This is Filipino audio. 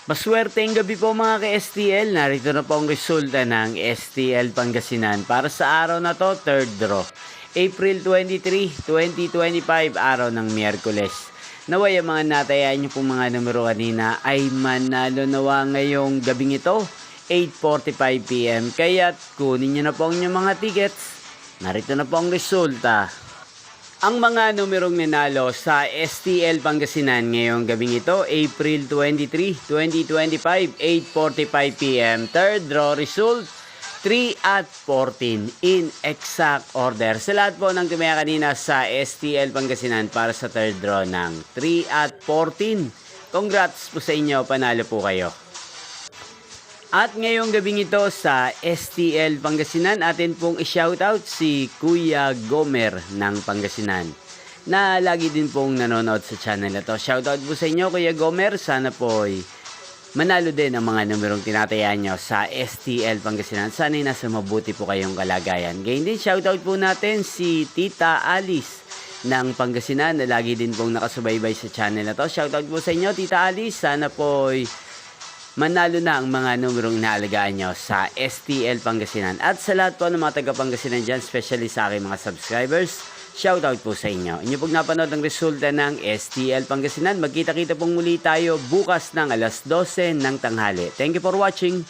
Maswerteng gabi po mga ka-STL. Narito na po ang resulta ng STL Pangasinan para sa araw na to, third draw. April 23, 2025, araw ng Miyerkules. Naway ang mga natayaan niyo pong mga numero kanina ay manalo nawa ngayong gabing ito, 8:45 PM. Kaya't kunin niyo na po ang inyong mga tickets. Narito na po ang resulta. Ang mga numerong nanalo sa STL Pangasinan ngayong gabing ito, April 23, 2025, 8:45 PM. Third draw result, 3 at 14 in exact order. Sa lahat po ng tumaya kanina sa STL Pangasinan para sa third draw ng 3 at 14. Congrats po sa inyo, panalo po kayo. At ngayong gabing ito sa STL Pangasinan, atin pong i-shoutout si Kuya Gomer ng Pangasinan na lagi din pong nanonood sa channel na to. Shoutout po sa inyo Kuya Gomer, sana po manalo din ang mga numerong tinatayaan nyo sa STL Pangasinan. Sana'y nasa mabuti po kayong kalagayan. Gayun din, shoutout po natin si Tita Alice ng Pangasinan na lagi din pong nakasubaybay sa channel na to. Shoutout po sa inyo Tita Alice, sana po manalo na ang mga numerong inaalagaan nyo sa STL Pangasinan. At sa lahat po ng mga taga-Pangasinan dyan, especially sa aking mga subscribers, shoutout po sa inyo. Inyo pong napanood ang resulta ng STL Pangasinan. Magkita-kita pong muli tayo bukas ng alas 12 ng tanghali. Thank you for watching.